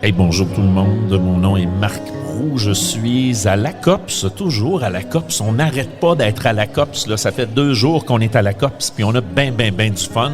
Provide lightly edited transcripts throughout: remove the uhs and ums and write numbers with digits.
Hey, bonjour tout le monde, mon nom est Marc Proulx, je suis à la COPS, toujours à la COPS. On n'arrête pas d'être à la COPS, là. Ça fait 2 jours qu'on est à la COPS, puis on a ben du fun.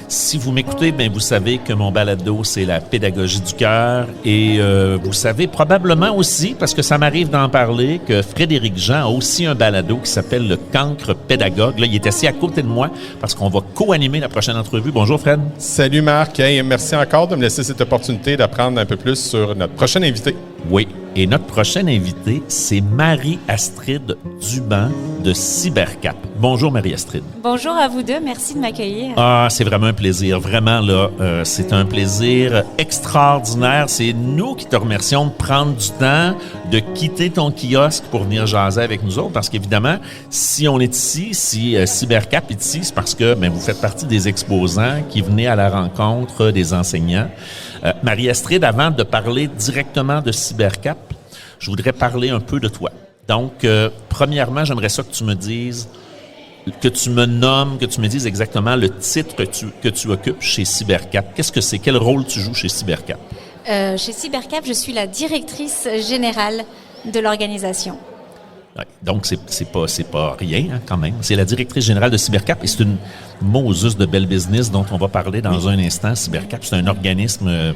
Si vous m'écoutez, ben vous savez que mon balado, c'est la pédagogie du cœur. Et vous savez probablement aussi, parce que ça m'arrive d'en parler, que Frédéric Jean a aussi un balado qui s'appelle Le Cancre pédagogue. Là, il est assis à côté de moi parce qu'on va co-animer la prochaine entrevue. Bonjour Fred. Salut Marc. Hey, merci encore de me laisser cette opportunité d'apprendre un peu plus sur notre prochain invité. Oui, et notre prochaine invitée, c'est Marie-Astrid Duban de Cybercap. Bonjour Marie-Astrid. Bonjour à vous deux, merci de m'accueillir. Ah, c'est vraiment un plaisir, vraiment là, c'est un plaisir extraordinaire. C'est nous qui te remercions de prendre du temps, de quitter ton kiosque pour venir jaser avec nous autres, parce qu'évidemment, si on est ici, si Cybercap est ici, c'est parce que vous faites partie des exposants qui venaient à la rencontre des enseignants. Marie-Astrid, avant de parler directement de Cybercap, je voudrais parler un peu de toi. Donc, premièrement, j'aimerais ça que tu me dises, que tu me nommes, que tu me dises exactement le titre que tu occupes chez Cybercap. Qu'est-ce que c'est? Quel rôle tu joues chez Cybercap? Chez Cybercap, je suis la directrice générale de l'organisation. Ouais, donc, c'est pas rien, hein, quand même. C'est la directrice générale de Cybercap et c'est une Moses de belle business dont on va parler dans un instant. Cybercap, c'est un organisme...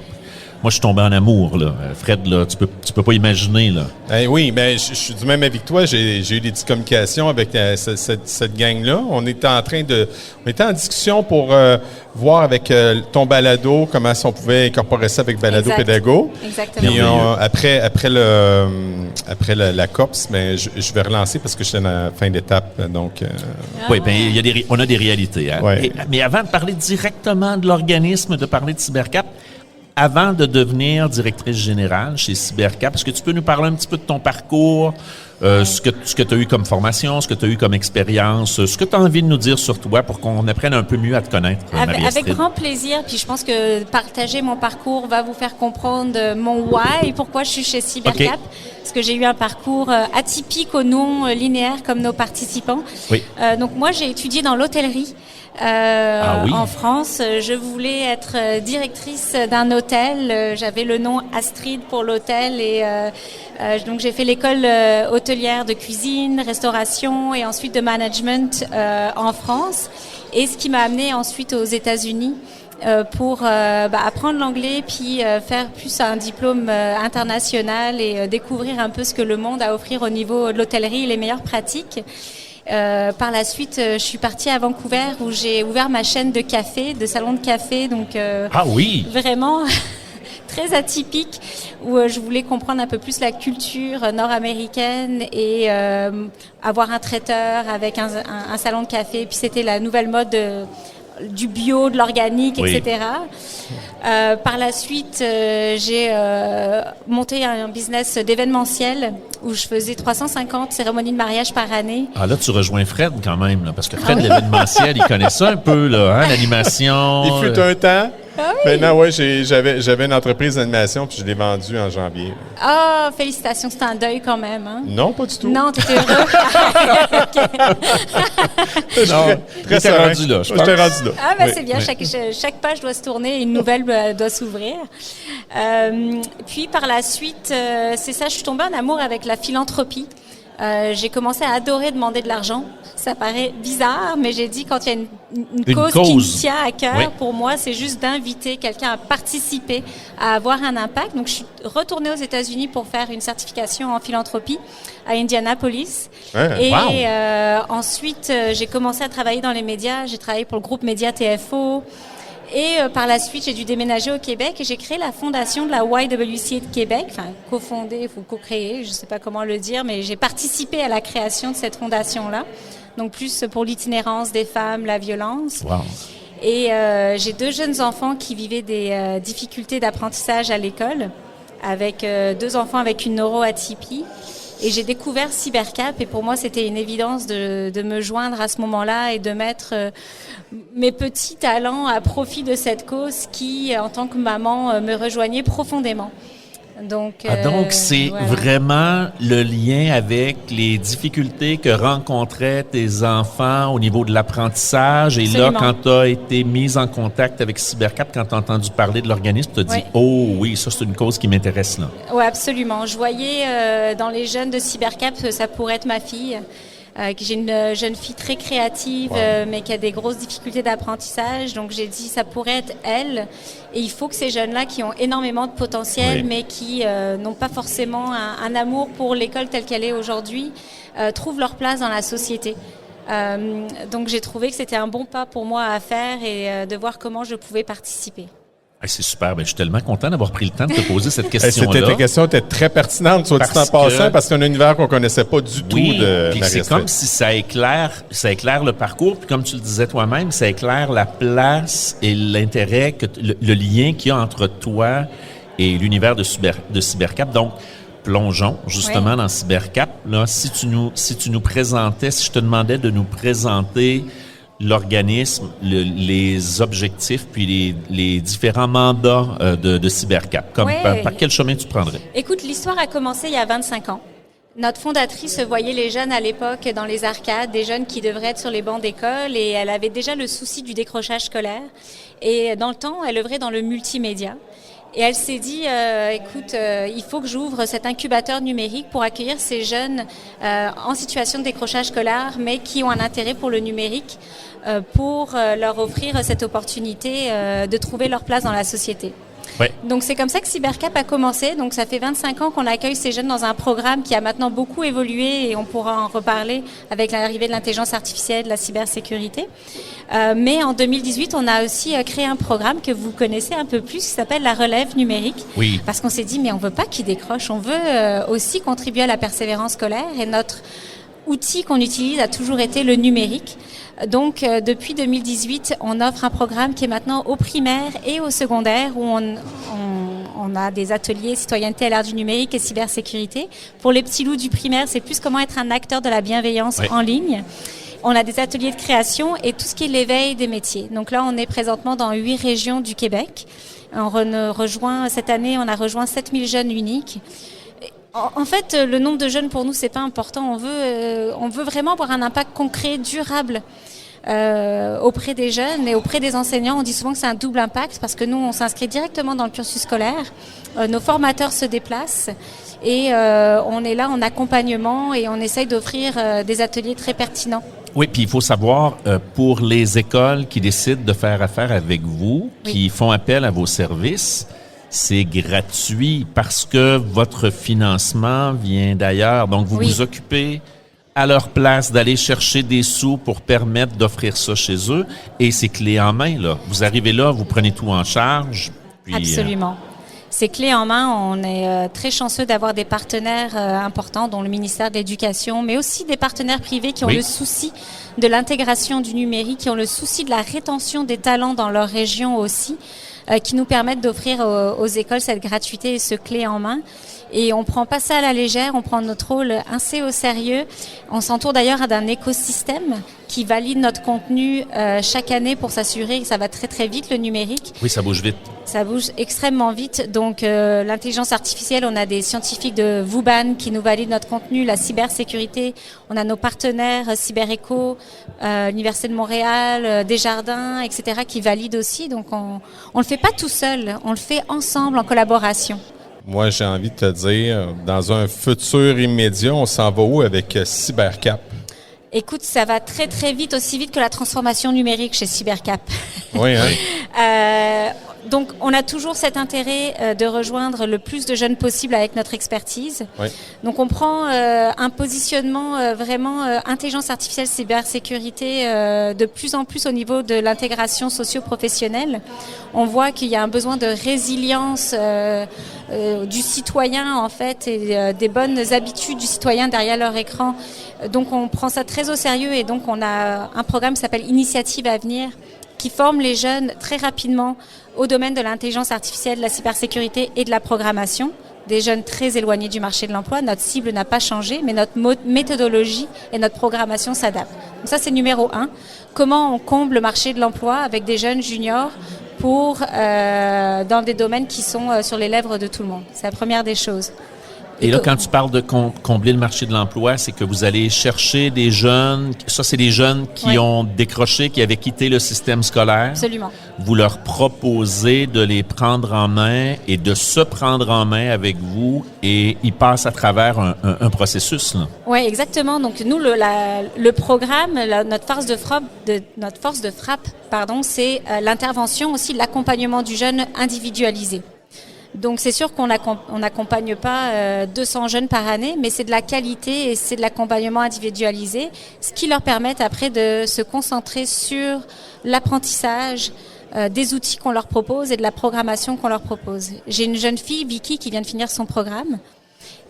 moi, je suis tombé en amour, là. Fred, là, tu peux pas imaginer, là. Oui, je suis du même avec toi. J'ai eu des petites communications avec cette gang-là. On était en discussion pour voir avec ton balado comment on pouvait incorporer ça avec balado pédago. Exactement. Puis après la COPS, je vais relancer parce que je suis dans la fin d'étape. Donc, oui, on a des réalités. Hein? Ouais. Mais avant de parler directement de l'organisme, de parler de Cybercap, avant de devenir directrice générale chez Cybercap, est-ce que tu peux nous parler un petit peu de ton parcours, ce que tu as eu comme formation, ce que tu as eu comme expérience, ce que tu as envie de nous dire sur toi pour qu'on apprenne un peu mieux à te connaître, Marie-Astrid? Avec grand plaisir, puis je pense que partager mon parcours va vous faire comprendre mon why et pourquoi je suis chez Cybercap. Okay. Parce que j'ai eu un parcours atypique au non linéaire comme nos participants. Oui. Donc moi, j'ai étudié dans l'hôtellerie. En France, je voulais être directrice d'un hôtel. J'avais le nom Astrid pour l'hôtel et donc j'ai fait l'école hôtelière de cuisine, restauration et ensuite de management en France. Et ce qui m'a amenée ensuite aux États-Unis pour apprendre l'anglais puis faire plus un diplôme international et découvrir un peu ce que le monde a à offrir au niveau de l'hôtellerie et les meilleures pratiques. Par la suite, je suis partie à Vancouver où j'ai ouvert ma chaîne de café, de salon de café, donc vraiment très atypique, où je voulais comprendre un peu plus la culture nord-américaine et avoir un traiteur avec un salon de café. Puis c'était la nouvelle mode du bio, de l'organique, oui. etc. Par la suite, j'ai monté un business d'événementiel où je faisais 350 cérémonies de mariage par année. Ah là, tu rejoins Fred quand même, là, parce que Fred, l'événementiel, il connaît ça un peu, là, hein, l'animation. Il fut un temps. Ah oui. Maintenant, j'avais une entreprise d'animation puis je l'ai vendue en janvier. Ah, félicitations, c'est un deuil quand même. Hein? Non, pas du tout. Non, t'étais heureux. Très rendu là. J'étais rendu là. Ah, c'est bien. Oui. Chaque page doit se tourner et une nouvelle doit s'ouvrir. Puis par la suite, c'est ça, je suis tombée en amour avec la philanthropie. J'ai commencé à adorer demander de l'argent. Ça paraît bizarre, mais j'ai dit quand il y a une cause qui me tient à cœur, oui. Pour moi, c'est juste d'inviter quelqu'un à participer, à avoir un impact. Donc, je suis retournée aux États-Unis pour faire une certification en philanthropie à Indianapolis. Ouais, et ensuite, j'ai commencé à travailler dans les médias. J'ai travaillé pour le groupe Média TFO. Et par la suite, j'ai dû déménager au Québec et j'ai créé la fondation de la YWCA de Québec, enfin cofondée ou co-créée, je ne sais pas comment le dire, mais j'ai participé à la création de cette fondation-là, donc plus pour l'itinérance des femmes, la violence. Wow. Et j'ai 2 jeunes enfants qui vivaient des difficultés d'apprentissage à l'école, avec 2 enfants avec une neuroatypie. Et j'ai découvert Cybercap et pour moi, c'était une évidence de me joindre à ce moment-là et de mettre mes petits talents à profit de cette cause qui, en tant que maman, me rejoignait profondément. Donc, c'est vraiment le lien avec les difficultés que rencontraient tes enfants au niveau de l'apprentissage. Et Absolument. Là, quand tu as été mise en contact avec Cybercap, quand tu as entendu parler de l'organisme, tu as dit « Oh oui, ça c'est une cause qui m'intéresse là ». Oui, absolument. Je voyais dans les jeunes de Cybercap, ça pourrait être ma fille. J'ai une jeune fille très créative, mais qui a des grosses difficultés d'apprentissage. Donc, j'ai dit, ça pourrait être elle. Et il faut que ces jeunes-là, qui ont énormément de potentiel, mais qui n'ont pas forcément un amour pour l'école telle qu'elle est aujourd'hui, trouvent leur place dans la société. Donc, j'ai trouvé que c'était un bon pas pour moi à faire et de voir comment je pouvais participer. C'est super. Je suis tellement content d'avoir pris le temps de te poser cette question-là. Ta question était très pertinente, soit dit en passant, parce qu'on a un univers qu'on connaissait pas du tout de Marie Astrid. C'est comme si ça éclaire le parcours, puis comme tu le disais toi-même, ça éclaire la place et l'intérêt, le lien qu'il y a entre toi et l'univers de Cybercap. Donc, plongeons justement dans Cybercap. Là, si tu nous présentais, si je te demandais de nous présenter l'organisme, les objectifs, puis les différents mandats de Cybercap. Par quel chemin tu prendrais? Écoute, l'histoire a commencé il y a 25 ans. Notre fondatrice voyait les jeunes à l'époque dans les arcades, des jeunes qui devraient être sur les bancs d'école, et elle avait déjà le souci du décrochage scolaire. Et dans le temps, elle œuvrait dans le multimédia. Et elle s'est dit, écoute, il faut que j'ouvre cet incubateur numérique pour accueillir ces jeunes en situation de décrochage scolaire, mais qui ont un intérêt pour le numérique, pour leur offrir cette opportunité de trouver leur place dans la société. Ouais. Donc c'est comme ça que Cybercap a commencé. Donc ça fait 25 ans qu'on accueille ces jeunes dans un programme qui a maintenant beaucoup évolué et on pourra en reparler avec l'arrivée de l'intelligence artificielle, de la cybersécurité. Mais en 2018, on a aussi créé un programme que vous connaissez un peu plus qui s'appelle la relève numérique. Oui. Parce qu'on s'est dit mais on veut pas qu'ils décrochent, on veut aussi contribuer à la persévérance scolaire et notre outil qu'on utilise a toujours été le numérique. Donc, depuis 2018, on offre un programme qui est maintenant au primaire et au secondaire où on a des ateliers citoyenneté à l'ère du numérique et cybersécurité. Pour les petits loups du primaire, c'est plus comment être un acteur de la bienveillance en ligne. On a des ateliers de création et tout ce qui est l'éveil des métiers. Donc là, on est présentement dans 8 régions du Québec. Cette année, on a rejoint 7000 jeunes uniques. En fait, le nombre de jeunes pour nous, c'est pas important. On veut vraiment avoir un impact concret, durable auprès des jeunes et auprès des enseignants. On dit souvent que c'est un double impact parce que nous, on s'inscrit directement dans le cursus scolaire. Nos formateurs se déplacent et on est là en accompagnement et on essaye d'offrir des ateliers très pertinents. Oui, puis il faut savoir, pour les écoles qui décident de faire affaire avec vous, qui font appel à vos services, c'est gratuit parce que votre financement vient d'ailleurs. Donc, vous vous occupez à leur place d'aller chercher des sous pour permettre d'offrir ça chez eux. Et c'est clé en main, là. Vous arrivez là, vous prenez tout en charge. Puis, absolument. C'est clé en main. On est très chanceux d'avoir des partenaires importants, dont le ministère de l'Éducation, mais aussi des partenaires privés qui ont le souci de l'intégration du numérique, qui ont le souci de la rétention des talents dans leur région aussi, qui nous permettent d'offrir aux écoles cette gratuité et ce clé en main. Et on prend pas ça à la légère, on prend notre rôle assez au sérieux. On s'entoure d'ailleurs d'un écosystème qui valide notre contenu chaque année pour s'assurer que ça va très très vite le numérique. Oui, ça bouge vite. Ça bouge extrêmement vite. Donc l'intelligence artificielle, on a des scientifiques de Wuban qui nous valident notre contenu, la cybersécurité. On a nos partenaires CyberEco, l'Université de Montréal, Desjardins, etc. qui valident aussi. Donc on le fait pas tout seul, on le fait ensemble en collaboration. Moi, j'ai envie de te dire, dans un futur immédiat, on s'en va où avec Cybercap? Écoute, ça va très, très vite, aussi vite que la transformation numérique chez Cybercap. Oui, hein? Donc, on a toujours cet intérêt de rejoindre le plus de jeunes possible avec notre expertise. Oui. Donc, on prend un positionnement vraiment intelligence artificielle, cybersécurité de plus en plus au niveau de l'intégration socio-professionnelle. On voit qu'il y a un besoin de résilience du citoyen, en fait, et des bonnes habitudes du citoyen derrière leur écran. Donc, on prend ça très au sérieux et donc, on a un programme qui s'appelle Initiative Avenir qui forme les jeunes très rapidement au domaine de l'intelligence artificielle, de la cybersécurité et de la programmation. Des jeunes très éloignés du marché de l'emploi. Notre cible n'a pas changé, mais notre méthodologie et notre programmation s'adaptent. Donc ça, c'est numéro 1. Comment on comble le marché de l'emploi avec des jeunes juniors dans des domaines qui sont sur les lèvres de tout le monde. C'est la première des choses. Et là, quand tu parles de combler le marché de l'emploi, c'est que vous allez chercher des jeunes, ça c'est des jeunes qui ont décroché, qui avaient quitté le système scolaire. Absolument. Vous leur proposez de les prendre en main et de se prendre en main avec vous et ils passent à travers un processus, là. Oui, exactement. Donc nous, le programme, notre force de frappe, c'est l'intervention aussi, l'accompagnement du jeune individualisé. Donc c'est sûr qu'on n'accompagne pas 200 jeunes par année, mais c'est de la qualité et c'est de l'accompagnement individualisé, ce qui leur permet après de se concentrer sur l'apprentissage des outils qu'on leur propose et de la programmation qu'on leur propose. J'ai une jeune fille, Vicky, qui vient de finir son programme,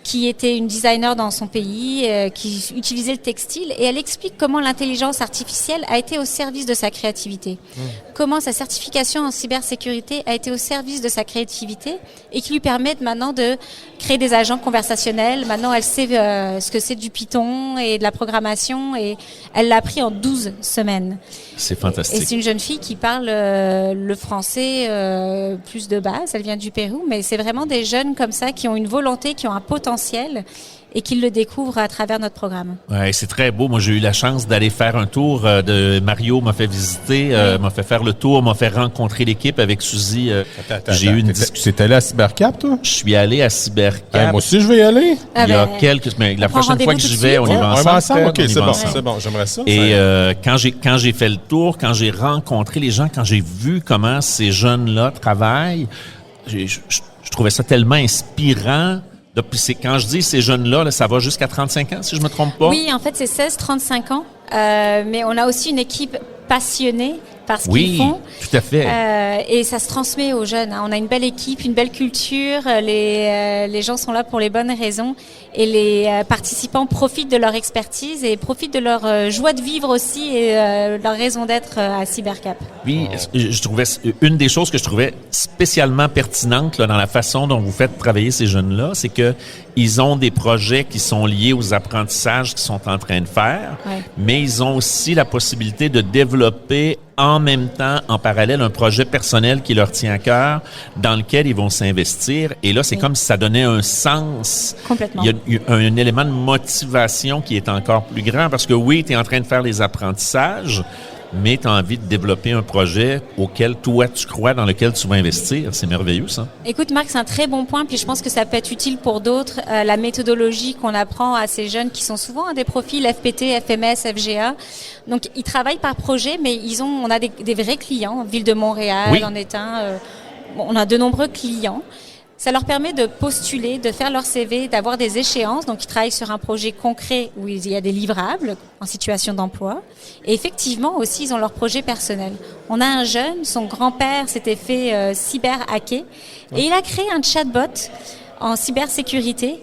qui était une designer dans son pays, qui utilisait le textile, et elle explique comment l'intelligence artificielle a été au service de sa créativité. Comment sa certification en cybersécurité a été au service de sa créativité et qui lui permet maintenant de créer des agents conversationnels. Maintenant, elle sait ce que c'est du Python et de la programmation, et elle l'a appris en 12 semaines. C'est fantastique. Et c'est une jeune fille qui parle le français plus de base. Elle vient du Pérou, mais c'est vraiment des jeunes comme ça qui ont une volonté, qui ont un potentiel et qui le découvrent à travers notre programme. Ouais, c'est très beau. Moi, j'ai eu la chance d'aller faire un tour. Mario m'a fait visiter, m'a fait faire le tour, m'a fait rencontrer l'équipe avec Suzy. J'ai eu une discussion. Tu es allé à Cybercap, toi? Je suis allé à Cybercap. Moi aussi, je vais y aller. Mais la prochaine fois que j'y vais, on y va ensemble. OK, c'est bon. J'aimerais ça. Et quand j'ai fait le tour, quand j'ai rencontré les gens, quand j'ai vu comment ces jeunes-là travaillent, je trouvais ça tellement inspirant. Puis quand je dis ces jeunes-là, là, ça va jusqu'à 35 ans, si je me trompe pas? Oui, en fait, c'est 16-35 ans. Mais on a aussi une équipe passionnée par ce qu'ils font. Oui, tout à fait. Et ça se transmet aux jeunes. On a une belle équipe, une belle culture. Les gens sont là pour les bonnes raisons. Et les participants profitent de leur expertise et profitent de leur joie de vivre aussi et leur raison d'être à Cybercap. Oui, je trouvais une des choses que je trouvais spécialement pertinente là, dans la façon dont vous faites travailler ces jeunes-là, c'est que ils ont des projets qui sont liés aux apprentissages qu'ils sont en train de faire, mais ils ont aussi la possibilité de développer en même temps, en parallèle, un projet personnel qui leur tient à cœur, dans lequel ils vont s'investir. Et là, c'est comme si ça donnait un sens. Complètement. Il y a un élément de motivation qui est encore plus grand, parce que oui, tu es en train de faire les apprentissages, mais tu as envie de développer un projet auquel toi tu crois, dans lequel tu vas investir. C'est merveilleux, ça. Écoute, Marc, c'est un très bon point, puis je pense que ça peut être utile pour d'autres. La méthodologie qu'on apprend à ces jeunes qui sont souvent à des profils FPT, FMS, FGA. Donc, ils travaillent par projet, mais on a des vrais clients. Ville de Montréal en est un. On a de nombreux clients. Ça leur permet de postuler, de faire leur CV, d'avoir des échéances. Donc, ils travaillent sur un projet concret où il y a des livrables en situation d'emploi. Et effectivement, aussi, ils ont leur projet personnel. On a un jeune, son grand-père s'était fait cyber-hacker et il a créé un chatbot en cybersécurité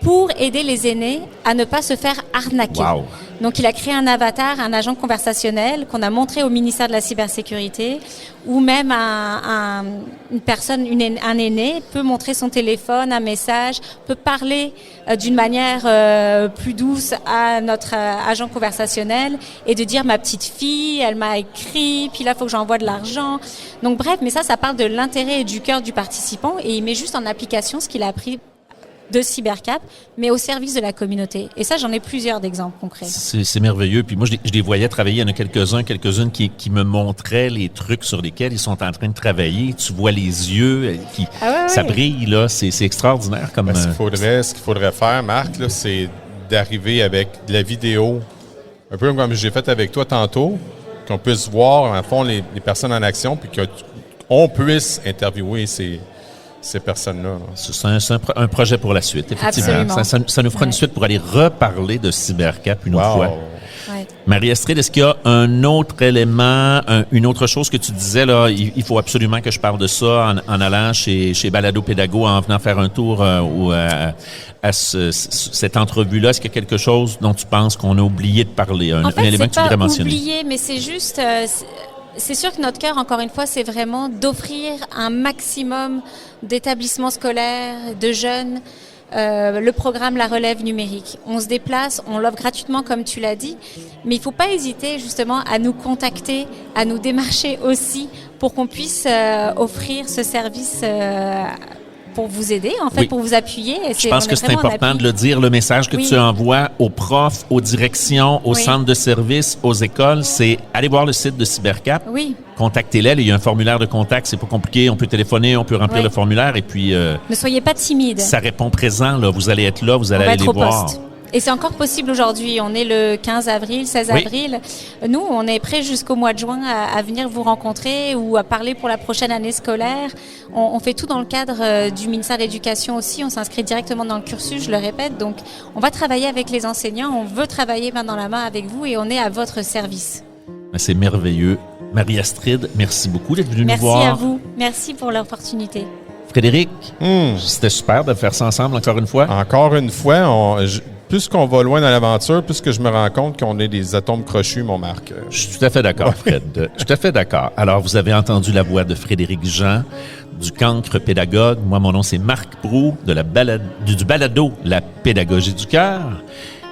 pour aider les aînés à ne pas se faire arnaquer. Wow. Donc, il a créé un avatar, un agent conversationnel qu'on a montré au ministère de la Cybersécurité, où même une personne, un aîné peut montrer son téléphone, un message, peut parler d'une manière plus douce à notre agent conversationnel et de dire ma petite fille, elle m'a écrit, puis là, il faut que j'envoie de l'argent. Donc, bref, mais ça parle de l'intérêt et du cœur du participant et il met juste en application ce qu'il a appris de Cybercap, mais au service de la communauté. Et ça, j'en ai plusieurs d'exemples concrets. C'est merveilleux. Puis moi, je les voyais travailler. Il y en a quelques-unes qui me montraient les trucs sur lesquels ils sont en train de travailler. Tu vois les yeux, ça brille, là. C'est extraordinaire. Comme ce qu'il faudrait faire, Marc, là, c'est d'arriver avec de la vidéo, un peu comme j'ai fait avec toi tantôt, qu'on puisse voir, en fond, les personnes en action, puis qu'on puisse interviewer ces personnes-là. C'est un projet pour la suite, effectivement. Ça nous fera une suite pour aller reparler de Cybercap une autre fois. Ouais. Marie-Astrid, est-ce qu'il y a un autre élément, une autre chose que tu disais, là, il faut absolument que je parle de ça en allant chez Balado Pédago, en venant faire un tour à cette entrevue-là? Est-ce qu'il y a quelque chose dont tu penses qu'on a oublié de parler? Un élément que tu voudrais mentionner? C'est pas oublié, mais c'est juste... c'est sûr que notre cœur, encore une fois, c'est vraiment d'offrir un maximum d'établissements scolaires, de jeunes, le programme La Relève numérique. On se déplace, on l'offre gratuitement comme tu l'as dit, mais il ne faut pas hésiter justement à nous contacter, à nous démarcher aussi pour qu'on puisse offrir ce service pour vous aider, en fait, pour vous appuyer. Je pense que c'est important de le dire. Le message que tu envoies aux profs, aux directions, aux centres de services, aux écoles, c'est aller voir le site de Cybercap. Oui. Contactez-les. Il y a un formulaire de contact. C'est pas compliqué. On peut téléphoner, on peut remplir le formulaire et puis... ne soyez pas timide. Ça répond présent. Là. Vous allez être là. Vous allez aller les voir. Poste. Et c'est encore possible aujourd'hui. On est le 15 avril, 16 avril. Nous, on est prêts jusqu'au mois de juin à venir vous rencontrer ou à parler pour la prochaine année scolaire. On fait tout dans le cadre du ministère de l'Éducation aussi. On s'inscrit directement dans le cursus, je le répète. Donc, on va travailler avec les enseignants. On veut travailler main dans la main avec vous et on est à votre service. C'est merveilleux. Marie-Astrid, merci beaucoup d'être venue nous voir. Merci à vous. Merci pour l'opportunité. Frédéric, c'était super de faire ça ensemble encore une fois. Encore une fois, plus qu'on va loin dans l'aventure, plus que je me rends compte qu'on est des atomes crochus, mon Marc. Je suis tout à fait d'accord, Fred. Je suis tout à fait d'accord. Alors, vous avez entendu la voix de Frédéric Jean, du cancre pédagogue. Moi, mon nom, c'est Marc Proulx, du balado La pédagogie du cœur.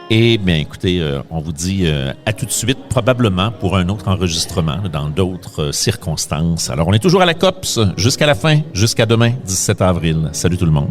Et bien, écoutez, on vous dit à tout de suite, probablement pour un autre enregistrement dans d'autres circonstances. Alors, on est toujours à la COPS jusqu'à la fin, jusqu'à demain, 17 avril. Salut tout le monde.